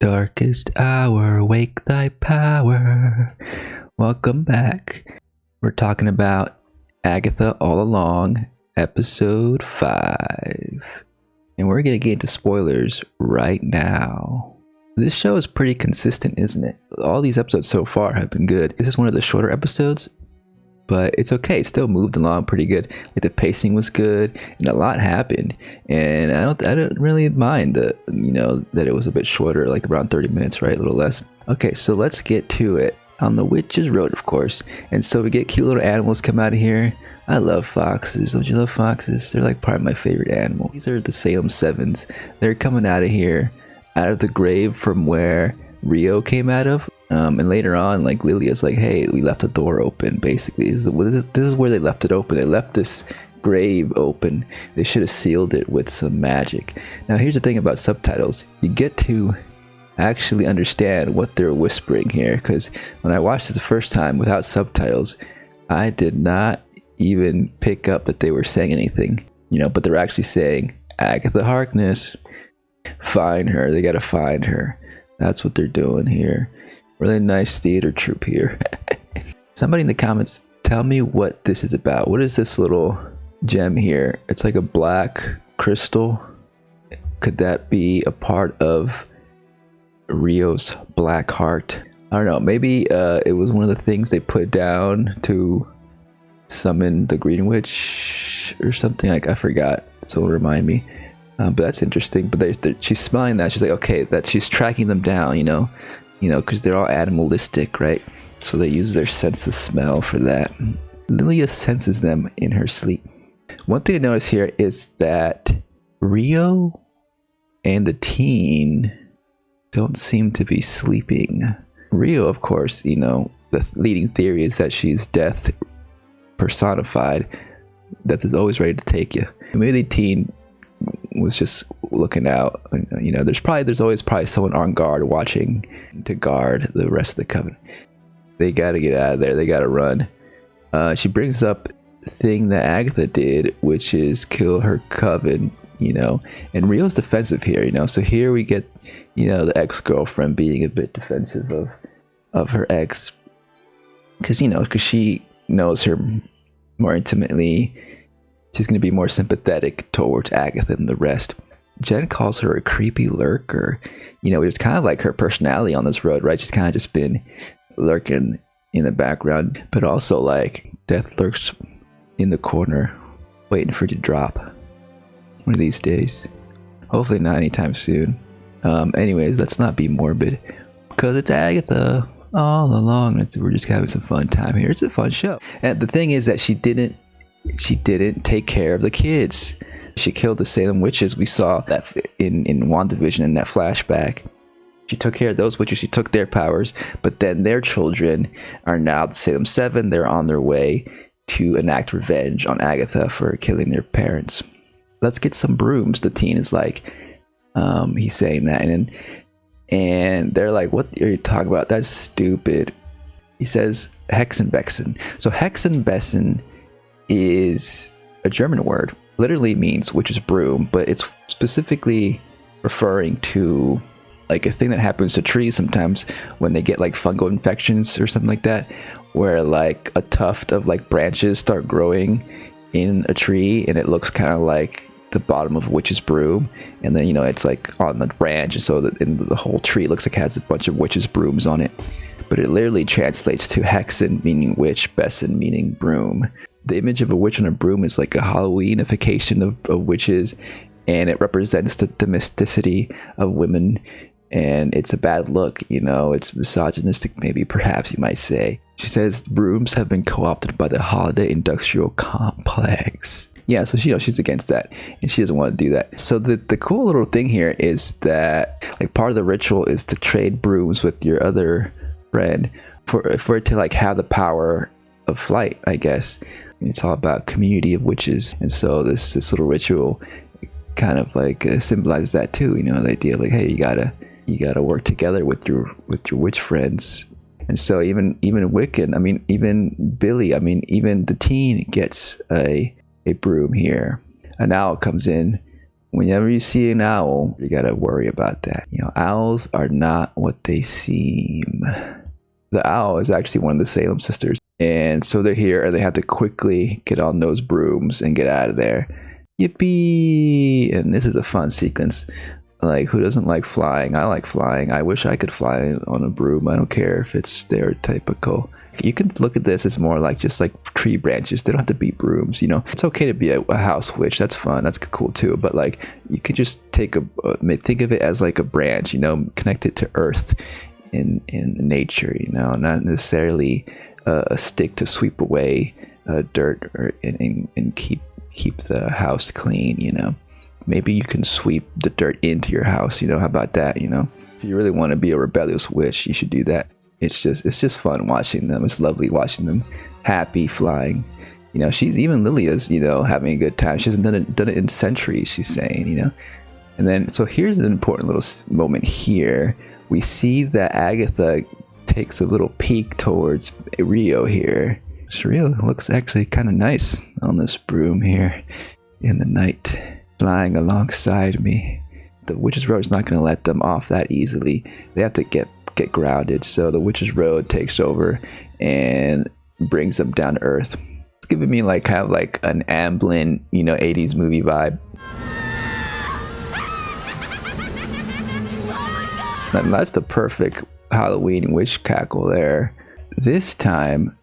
darkest hour, wake thy power. Welcome back. We're talking about Agatha All Along, episode 5. And we're going to get into spoilers right now. This show is pretty consistent, isn't it? All these episodes so far have been good. This is one of the shorter episodes, but it's okay. It still moved along pretty good. Like the pacing was good, and a lot happened. And I don't really mind that it was a bit shorter, like around 30 minutes, right? A little less. Okay, so let's get to it. On the Witch's Road, of course. And so we get cute little animals come out of here. I love foxes. Don't you love foxes? They're like part of my favorite animal. These are the Salem Sevens. They're coming out of here, out of the grave from where Rio came out of. And later on, like Lilia's like, hey, we left the door open. Basically, this is where they left it open. They left this grave open. They should have sealed it with some magic. Now, here's the thing about subtitles. You get to actually understand what they're whispering here, because when I watched this the first time without subtitles, I did not even pick up that they were saying anything, but they're actually saying, Agatha Harkness, find her. They gotta find her. That's what they're doing here. Really nice theater troupe here. Somebody in the comments, tell me what this is about. What is this little gem here? It's like a black crystal. Could that be a part of Rio's black heart? I don't know. Maybe it was one of the things they put down to summon the Green Witch or something. Like, I forgot. Someone remind me. But that's interesting. But she's smelling that. She's like, okay, that she's tracking them down. Because they're all animalistic, right? So they use their sense of smell for that. Lilia senses them in her sleep. One thing to notice here is that Rio and the teen don't seem to be sleeping. Rio, of course, the leading theory is that she's death personified. Death is always ready to take you. Maybe the teen was just looking out. There's always someone on guard watching to guard the rest of the coven. They got to get out of there. They got to run. She brings up the thing that Agatha did, which is kill her coven, and Rio's defensive here, so here we get the ex-girlfriend being a bit defensive of her ex, because she knows her more intimately. She's going to be more sympathetic towards Agatha than the rest. Jen calls her a creepy lurker. It's kind of like her personality on this road, right? She's kind of just been lurking in the background, but also like death lurks in the corner, waiting for you to drop one of these days. Hopefully not anytime soon. Anyways, let's not be morbid, because it's Agatha all along. We're just having some fun time here. It's a fun show. And the thing is that she didn't take care of the kids. She killed the Salem witches. We saw that in WandaVision in that flashback. She took care of those witches. She took their powers, but then their children are now the Salem Seven. They're on their way to enact revenge on Agatha for killing their parents. Let's get some brooms, the teen is like. He's saying that, and they're like, what are you talking about? That's stupid. He says Hexenbexen. So Hexenbexen is a German word. Literally means witch's broom, but it's specifically referring to like a thing that happens to trees sometimes when they get like fungal infections or something like that, where like a tuft of like branches start growing in a tree and it looks kind of like the bottom of a witch's broom, and then it's like on the branch, and so the whole tree looks like it has a bunch of witch's brooms on it. But it literally translates to hexen, meaning witch, bessen, meaning broom. The image of a witch on a broom is like a Halloweenification of witches, and it represents the domesticity of women, and it's a bad look, it's misogynistic, maybe, perhaps you might say. She says brooms have been co-opted by the holiday industrial complex. Yeah, so she's against that, and she doesn't want to do that. So the cool little thing here is that like part of the ritual is to trade brooms with your other friend for it to like have the power of flight, I guess. It's all about community of witches, and so this little ritual kind of like symbolizes that too. The idea of like, hey, you gotta work together with your witch friends. And so even Wiccan, even Billy, even the teen gets a broom here. And now it comes in whenever you see an owl, you gotta worry about that. You know, owls are not what they seem. The owl is actually one of the Salem sisters. And so they're here and they have to quickly get on those brooms and get out of there. Yippee! And this is a fun sequence. Like, who doesn't like flying? I like flying. I wish I could fly on a broom. I don't care if it's stereotypical. You can look at this as more like just like tree branches. They don't have to be brooms, you know. It's okay to be a house witch. That's fun. That's cool too. But like, you could just think of it as like a branch, you know, connect it to earth in nature, you know, not necessarily a stick to sweep away dirt and keep the house clean, you know. Maybe you can sweep the dirt into your house, you know. How about that, you know? If you really want to be a rebellious witch, you should do that. It's just fun watching them. It's lovely watching them happy flying. You know, Lilia's, you know, having a good time. She hasn't done it in centuries, she's saying, you know. And then, so here's an important little moment here. We see that Agatha takes a little peek towards Rio here. So Rio looks actually kind of nice on this broom here in the night, flying alongside me. The Witch's Road is not going to let them off that easily. They have to get grounded. So the Witch's Road takes over and brings them down to earth. It's giving me like kind of like an Amblin, you know, 80s movie vibe. And that's the perfect Halloween witch cackle there. This time,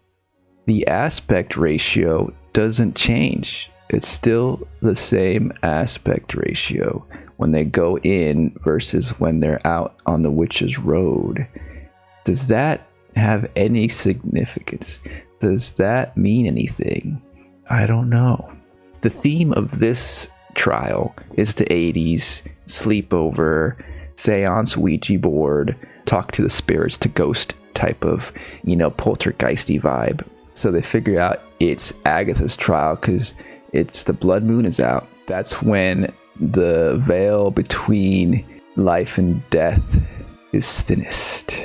the aspect ratio doesn't change. It's still the same aspect ratio when they go in versus when they're out on the Witch's Road. Does that have any significance? Does that mean anything? I don't know. The theme of this trial is the 80s sleepover, seance, Ouija board, talk to the spirits, to ghost type of, you know, poltergeisty vibe. So they figure out it's Agatha's trial because it's the blood moon is out. That's when the veil between life and death is thinnest.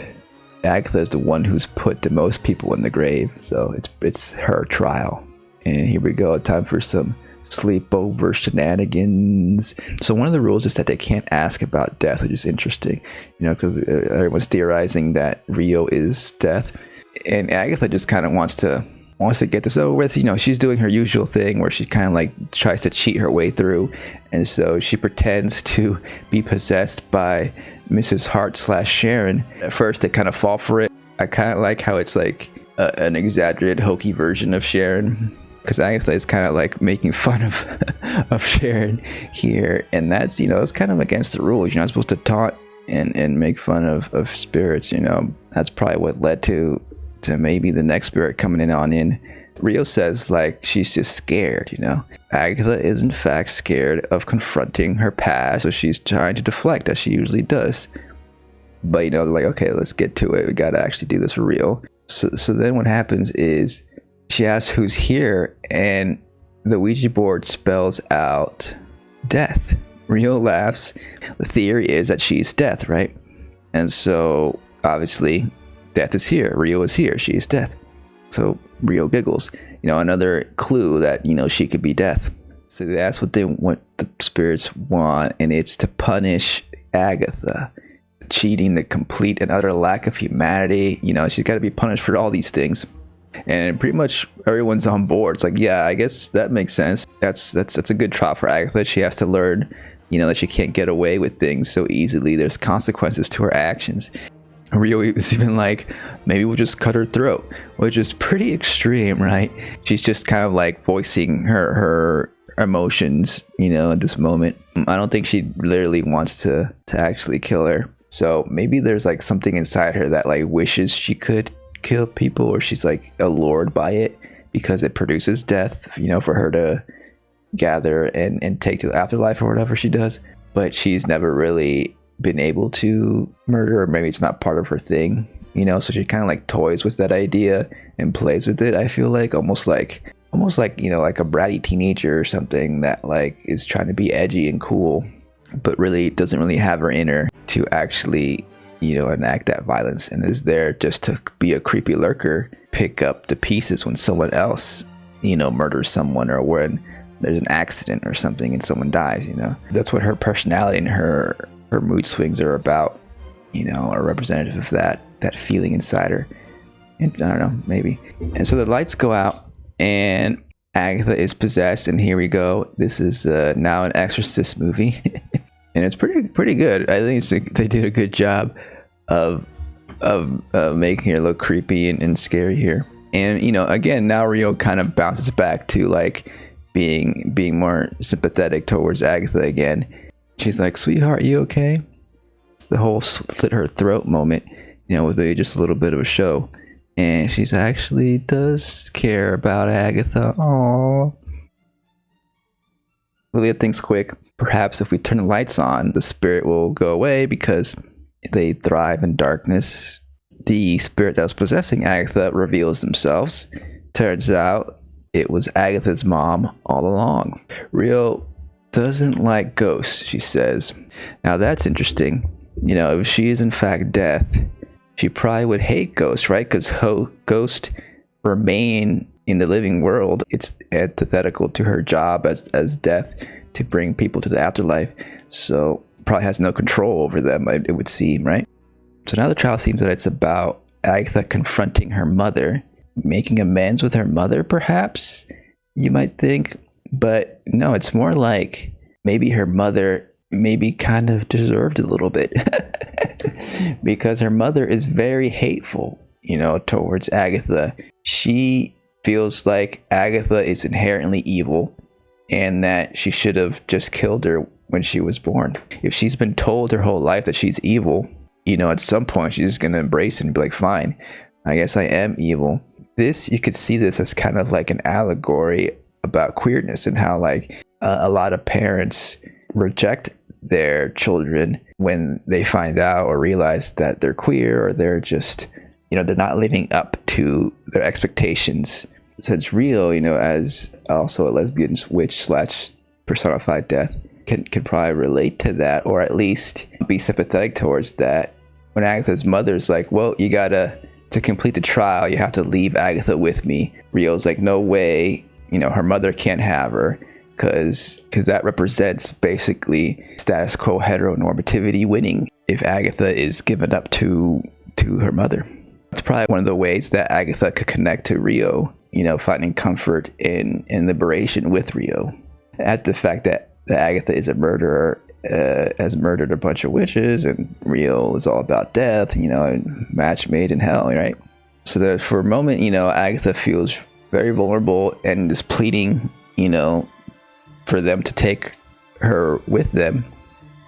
Agatha is the one who's put the most people in the grave, so it's her trial. And here we go, time for some sleepover shenanigans. So one of the rules is that they can't ask about death, which is interesting, you know, because everyone's theorizing that Rio is death, and Agatha just kind of wants to get this over with. You know, she's doing her usual thing where she kind of like tries to cheat her way through, and so she pretends to be possessed by Mrs. Hart / Sharon. At first they kind of fall for it. I kind of like how it's like an exaggerated hokey version of Sharon, because Agatha is kind of like making fun of Sharon here, and that's, you know, it's kind of against the rules. You're not supposed to taunt and make fun of spirits, you know. That's probably what led to maybe the next spirit coming in. Rio says like she's just scared, you know. Agatha is in fact scared of confronting her past, so she's trying to deflect as she usually does. But, you know, like, okay, let's get to it. We gotta actually do this for real. So then what happens is she asks who's here, and the Ouija board spells out death. Rio laughs. The theory is that she's death, right? And so obviously death is here. Rio is here. She is death. So Rio giggles. You know, another clue that, you know, she could be death. So that's what the spirits want, and it's to punish Agatha. Cheating, the complete and utter lack of humanity. You know, she's got to be punished for all these things. And pretty much everyone's on board. It's like, yeah, I guess that makes sense. That's a good trial for Agatha. She has to learn, you know, that she can't get away with things so easily. There's consequences to her actions. Rio is even like, maybe we'll just cut her throat, which is pretty extreme, right? She's just kind of like voicing her emotions, you know, at this moment. I don't think she literally wants to actually kill her. So maybe there's like something inside her that like wishes she could kill people, or she's like allured by it because it produces death, you know, for her to gather and take to the afterlife or whatever she does. But she's never really been able to murder, or maybe it's not part of her thing, you know. So she kind of like toys with that idea and plays with it. I feel like almost like, you know, like a bratty teenager or something that like is trying to be edgy and cool, but really doesn't really have her in her to actually, you know, enact that violence, and is there just to be a creepy lurker, pick up the pieces when someone else, you know, murders someone, or when there's an accident or something and someone dies, That's what her personality and her mood swings are about, are representative of that feeling inside her. And I don't know, maybe. And so the lights go out and Agatha is possessed, and here we go. This is now an Exorcist movie. And it's pretty good. I think they did a good job of making it look creepy and scary here. And again, now Rio kind of bounces back to like being more sympathetic towards Agatha again. She's like, "Sweetheart, you okay?" The whole slit her throat moment, with maybe just a little bit of a show. And she's actually does care about Agatha. Aww. We'll get things quick. Perhaps if we turn the lights on, the spirit will go away because they thrive in darkness. The spirit that was possessing Agatha reveals themselves. Turns out it was Agatha's mom all along. Rio doesn't like ghosts, she says. Now that's interesting. If she is in fact death, she probably would hate ghosts, right? Because ghosts remain in the living world. It's antithetical to her job as death to bring people to the afterlife. So probably has no control over them, it would seem, right? So now the trial seems that it's about Agatha confronting her mother, making amends with her mother, perhaps, you might think. But no, it's more like maybe her mother maybe kind of deserved a little bit. Because her mother is very hateful, towards Agatha. She feels like Agatha is inherently evil and that she should have just killed her when she was born. If she's been told her whole life that she's evil, at some point she's just going to embrace it and be like, fine, I guess I am evil. You could see this as kind of like an allegory about queerness and how like a lot of parents reject their children when they find out or realize that they're queer, or they're just, they're not living up to their expectations. So it's real, as also a lesbian witch / personified death can probably relate to that, or at least be sympathetic towards that. When Agatha's mother's like, well, to complete the trial, you have to leave Agatha with me. Rio's like, no way, her mother can't have her. Because that represents basically status quo heteronormativity winning if Agatha is given up to her mother. It's probably one of the ways that Agatha could connect to Rio, finding comfort in liberation with Rio. As the fact that Agatha is a murderer, has murdered a bunch of witches, and Rio is all about death, and match made in hell, right? So that for a moment, Agatha feels very vulnerable and is pleading, for them to take her with them.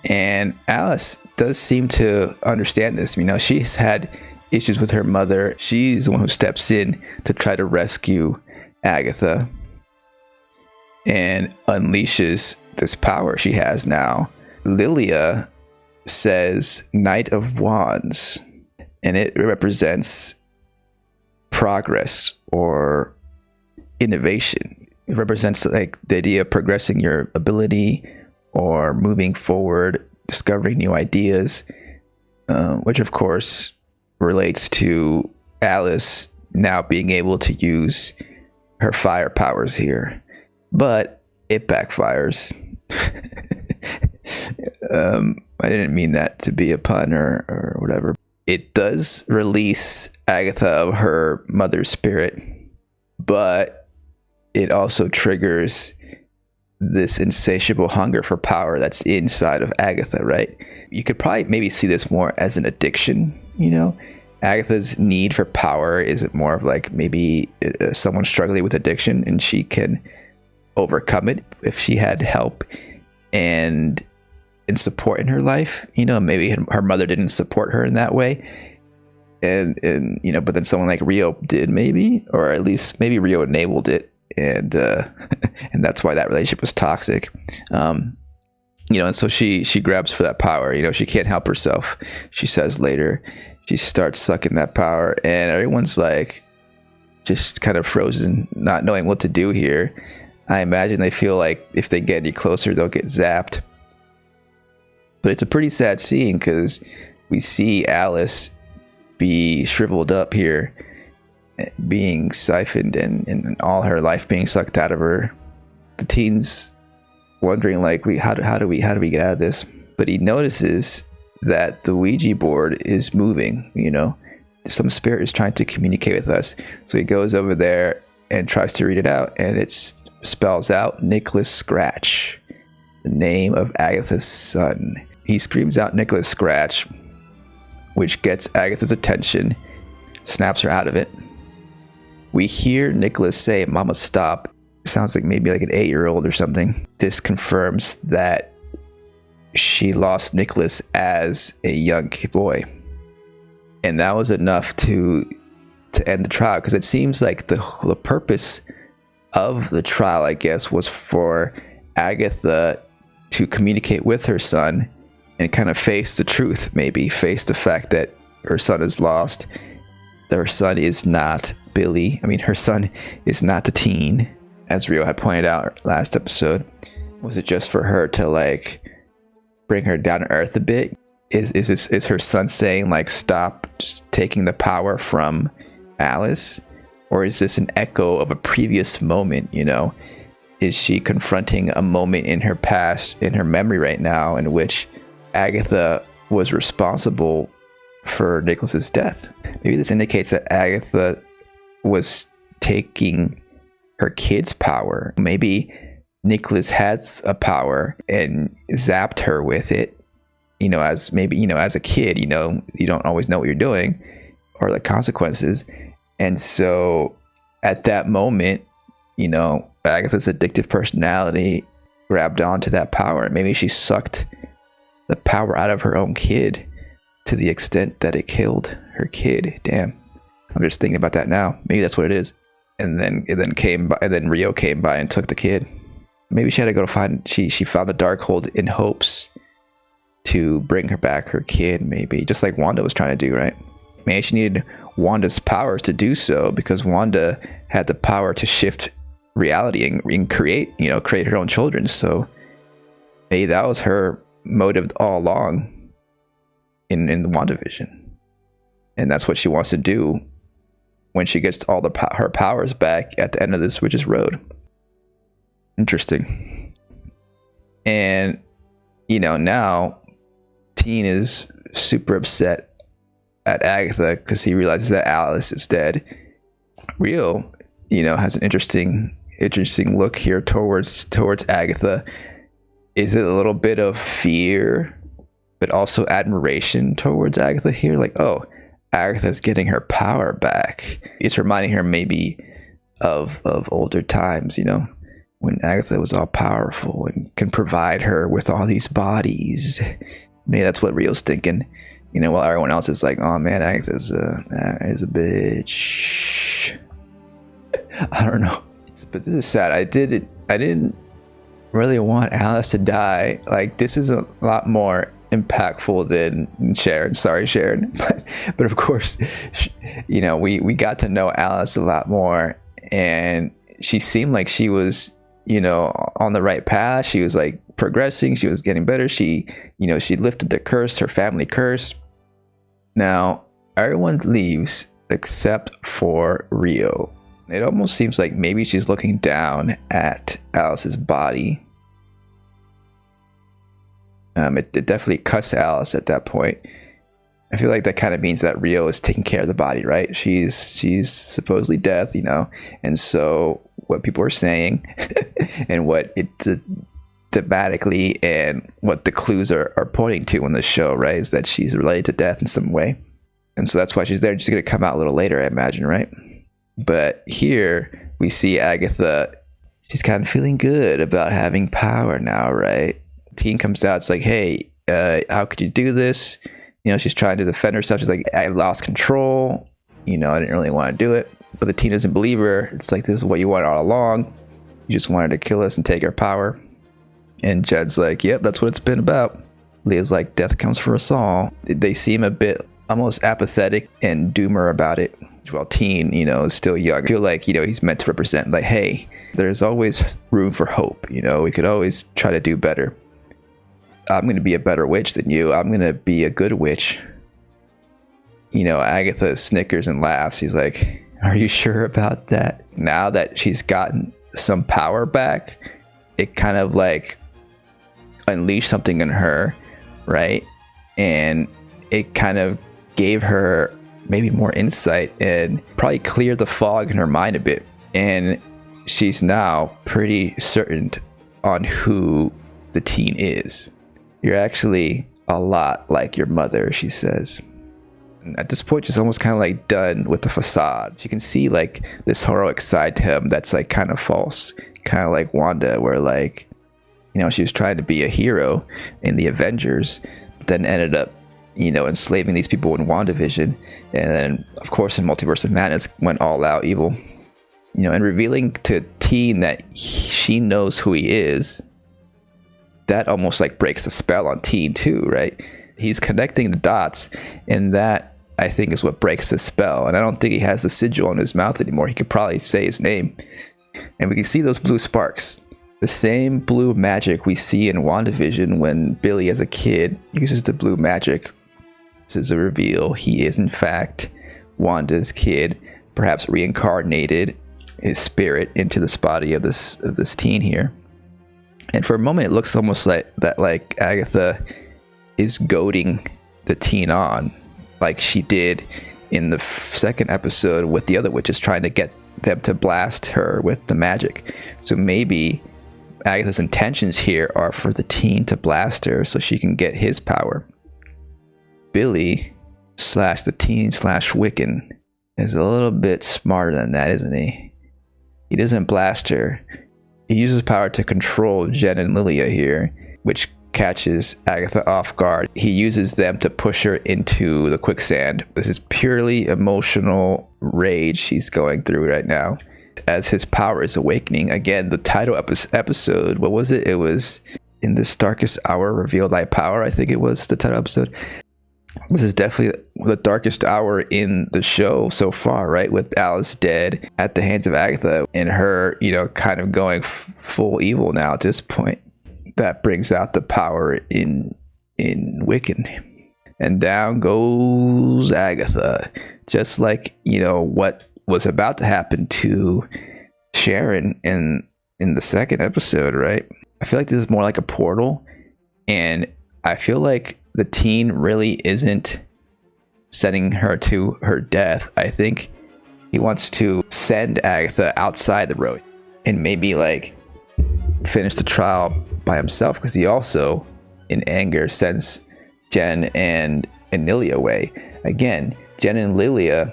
And Alice does seem to understand this. She's had issues with her mother. She's the one who steps in to try to rescue Agatha and unleashes this power she has now. Lilia says Knight of Wands, and it represents progress or innovation. It represents like the idea of progressing your ability or moving forward, discovering new ideas, which of course relates to Alice now being able to use her fire powers here. But it backfires. I didn't mean that to be a pun or whatever. It does release Agatha of her mother's spirit, but it also triggers this insatiable hunger for power that's inside of Agatha, right? You could probably maybe see this more as an addiction, Agatha's need for power is more of like maybe someone struggling with addiction, and she can overcome it if she had help and support in her life. Maybe her mother didn't support her in that way, and but then someone like Rio did, maybe, or at least maybe Rio enabled it. And and that's why that relationship was toxic. And so she grabs for that power. She can't help herself. She says later, she starts sucking that power, and everyone's like just kind of frozen, not knowing what to do here. I imagine they feel like if they get any closer, they'll get zapped. But it's a pretty sad scene because we see Alice be shriveled up here, being siphoned and all her life being sucked out of her. the teen's wondering like, how do we get out of this? But he notices that the Ouija board is moving. Some spirit is trying to communicate with us. So he goes over there and tries to read it out, and it spells out Nicholas Scratch, the name of Agatha's son. He screams out Nicholas Scratch, which gets Agatha's attention, snaps her out of it. We hear Nicholas say, "Mama, stop." Sounds like maybe like an 8-year-old or something. This confirms that she lost Nicholas as a young boy. And that was enough to end the trial, because it seems like the purpose of the trial, I guess, was for Agatha to communicate with her son and kind of face the truth, maybe face the fact that her son is lost, that her son is not Billy. I mean, her son is not the teen, as Rio had pointed out last episode. Was it just for her to like bring her down to earth a bit? Is her son saying like, stop just taking the power from Alice? Or is this an echo of a previous moment? Is she confronting a moment in her past, in her memory right now, in which Agatha was responsible for Nicholas's death? Maybe this indicates that Agatha was taking her kid's power. Maybe Nicholas has a power and zapped her with it. As a kid, you don't always know what you're doing or the consequences. And so at that moment, Agatha's addictive personality grabbed onto that power. Maybe she sucked the power out of her own kid to the extent that it killed her kid. Damn. I'm just thinking about that now. Maybe that's what it is. And then Rio came by and took the kid. Maybe she had to go to find, she found the Darkhold in hopes to bring her back her kid, maybe, just like Wanda was trying to do, right? Maybe she needed Wanda's powers to do so, because Wanda had the power to shift reality and create her own children. So maybe that was her motive all along in WandaVision, and that's what she wants to do when she gets all her powers back at the end of this Witch's Road. Interesting. And now Teen is super upset at Agatha because he realizes that Alice is dead. Rio, has an interesting look here towards Agatha. Is it a little bit of fear, but also admiration towards Agatha here? Like, oh, Agatha's getting her power back. It's reminding her maybe of older times, when Agatha was all powerful and can provide her with all these bodies. Maybe that's what Rio's thinking, while everyone else is like, oh man, Agatha's is a bitch. I don't know, but this is sad. I didn't really want Alice to die. Like, this is a lot more impactful than Sharon. Sorry, Sharon, but of course, we got to know Alice a lot more, and she seemed like she was on the right path. She was like progressing. She was getting better. She lifted the curse, her family curse. Now everyone leaves except for Rio. It almost seems like maybe she's looking down at Alice's body. It definitely cuts Alice at that point. I feel like that kind of means that Rio is taking care of the body, right? She's supposedly dead, and so what people are saying and what it thematically and what the clues are pointing to in the show, right, is that she's related to death in some way. And so that's why she's there. She's going to come out a little later, I imagine, right? But here we see Agatha, she's kind of feeling good about having power now, right? Teen comes out, it's like, hey, how could you do this? She's trying to defend herself. She's like, I lost control. I didn't really want to do it. But the teen doesn't believe her. It's like, this is what you wanted all along. You just wanted to kill us and take our power. And Jed's like, yep, that's what it's been about. Leah's like, death comes for us all. They seem a bit almost apathetic and doomer about it. While Teen, is still young. I feel like, he's meant to represent like, hey, there's always room for hope. We could always try to do better. I'm going to be a better witch than you. I'm going to be a good witch. Agatha snickers and laughs. She's like, are you sure about that? Now that she's gotten some power back, it kind of like unleashed something in her, right? And it kind of gave her maybe more insight and probably cleared the fog in her mind a bit. And she's now pretty certain on who the teen is. You're actually a lot like your mother, she says. And at this point, she's almost kind of like done with the facade. She can see like this heroic side to him that's like kind of false, kind of like Wanda, where like, you know, she was trying to be a hero in the Avengers, then ended up, you know, enslaving these people in WandaVision, and then of course in Multiverse of Madness went all out evil, you know, and revealing to Teen that she knows who he is. That almost like breaks the spell on Teen too, right? He's connecting the dots, and that I think is what breaks the spell. And I don't think he has the sigil on his mouth anymore. He could probably say his name, and we can see those blue sparks. The same blue magic we see in WandaVision when Billy as a kid uses the blue magic. This is a reveal. He is in fact Wanda's kid, perhaps reincarnated his spirit into this body of this teen here. And for a moment it looks almost like that, like Agatha is goading the teen on, like she did in the second episode with the other witches, trying to get them to blast her with the magic. So maybe Agatha's intentions here are for the teen to blast her so she can get his power. Billy / the teen / Wiccan is a little bit smarter than that, isn't he? He doesn't blast her. He uses power to control Jen and Lilia here, which catches Agatha off guard. He uses them to push her into the quicksand. This is purely emotional rage he's going through right now as his power is awakening. Again, the title episode, what was it? It was In This Darkest Hour Reveal Thy Power, I think it was the title episode. This is definitely the darkest hour in the show so far, right? With Alice dead at the hands of Agatha and her, you know, kind of going full evil now at this point. That brings out the power in Wiccan. And down goes Agatha. Just like, you know, what was about to happen to Sharon in the second episode, right? I feel like this is more like a portal. And I feel like the teen really isn't sending her to her death. I think he wants to send Agatha outside the road and maybe like finish the trial by himself, because he also in anger sends Jen and Lilia away. Again, Jen and Lilia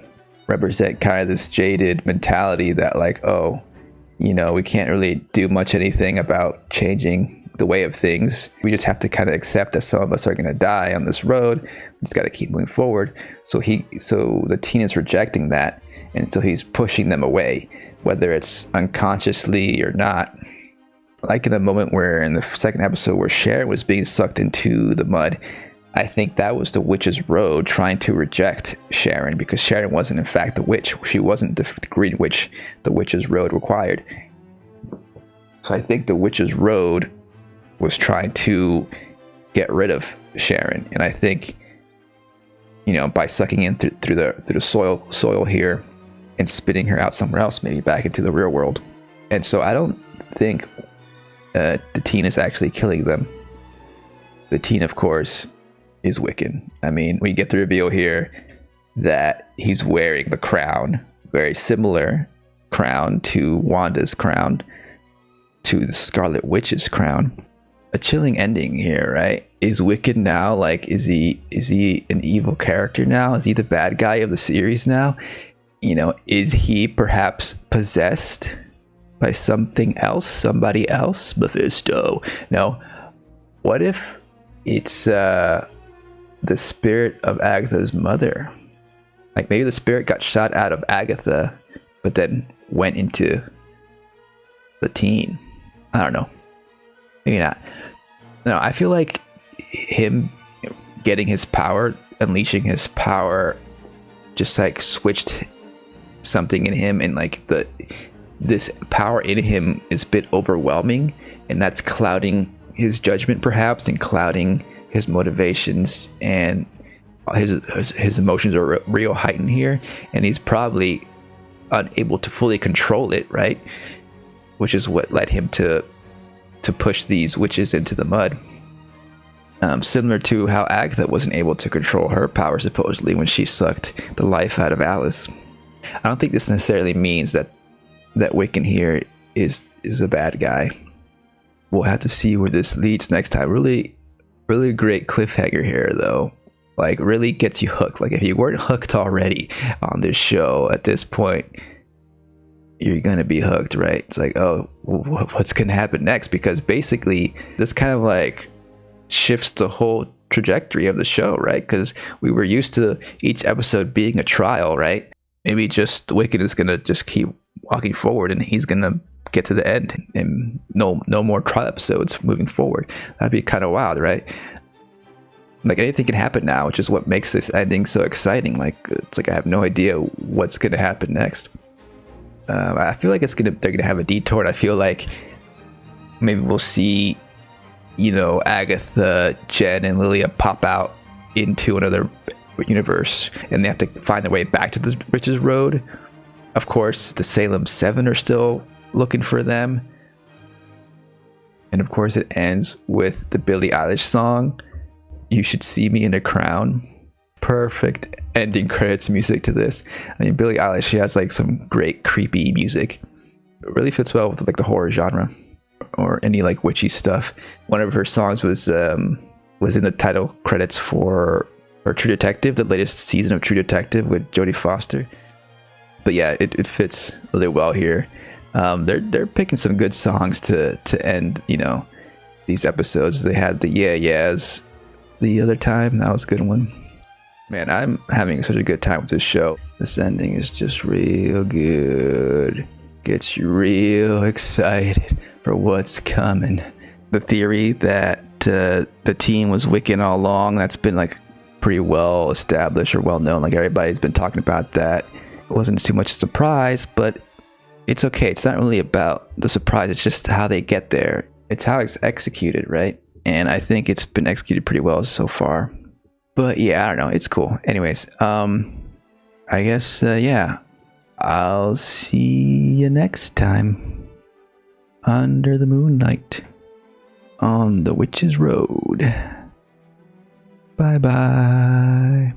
represent kind of this jaded mentality that like, oh, you know, we can't really do much anything about changing the way of things. We just have to kind of accept that some of us are going to die on this road. We just got to keep moving forward. So the teen is rejecting that, and so he's pushing them away, whether it's unconsciously or not. Like in the moment where in the second episode where Sharon was being sucked into the mud, I think that was the witch's road trying to reject Sharon, because Sharon wasn't in fact the witch. She wasn't the green witch the witch's road required. So I think the witch's road was trying to get rid of Sharon, and I think, you know, by sucking in through the soil here and spitting her out somewhere else, maybe back into the real world. And so I don't think the teen is actually killing them. The teen, of course, is Wiccan. I mean, we get the reveal here that he's wearing the crown, very similar crown to Wanda's crown, to the Scarlet Witch's crown. A chilling ending here, right? Is Wiccan now like, is he an evil character now? Is he the bad guy of the series now? You know, is he perhaps possessed by something else, somebody else? Mephisto. No. What if it's the spirit of Agatha's mother? Like maybe the spirit got shot out of Agatha, but then went into the teen. I don't know. Maybe not. No, I feel like him getting his power, unleashing his power, just like switched something in him, and like this power in him is a bit overwhelming, and that's clouding his judgment perhaps, and clouding his motivations, and his emotions are real heightened here, and he's probably unable to fully control it, right? Which is what led him to to push these witches into the mud. Similar to how Agatha wasn't able to control her power supposedly when she sucked the life out of Alice. I don't think this necessarily means that Wiccan here is a bad guy. We'll have to see where this leads next time. Really, really great cliffhanger here, though. Like, really gets you hooked. Like, if you weren't hooked already on this show at this point, you're gonna be hooked, right? It's like, oh, what's gonna happen next? Because basically, this kind of like shifts the whole trajectory of the show, right? Because we were used to each episode being a trial, right? Maybe just Wiccan is gonna just keep walking forward, and he's gonna get to the end, and no more trial episodes moving forward. That'd be kind of wild, right? Like, anything can happen now, which is what makes this ending so exciting. Like, it's like I have no idea what's gonna happen next. I feel like they're gonna have a detour, and I feel like maybe we'll see, Agatha, Jen, and Lilia pop out into another universe, and they have to find their way back to the Witch's Road. Of course, the Salem 7 are still looking for them. And of course, it ends with the Billie Eilish song, "You Should See Me in a Crown." Perfect ending credits music to this. I mean, Billie Eilish, she has like some great creepy music. It really fits well with like the horror genre or any like witchy stuff. One of her songs was in the title credits for True Detective, the latest season of True Detective with Jodie Foster. But yeah, it fits really well here. They're picking some good songs to end, these episodes. They had the Yeah Yeahs the other time. That was a good one. Man, I'm having such a good time with this show. This ending is just real good. Gets you real excited for what's coming. The theory that the team was Wiccan all along, that's been like pretty well established or well known. Like, everybody's been talking about that. It wasn't too much surprise, but it's okay. It's not really about the surprise. It's just how they get there. It's how it's executed, right? And I think it's been executed pretty well so far. But yeah, I don't know. It's cool. Anyways, I guess, yeah. I'll see you next time under the moonlight on the Witch's Road. Bye-bye.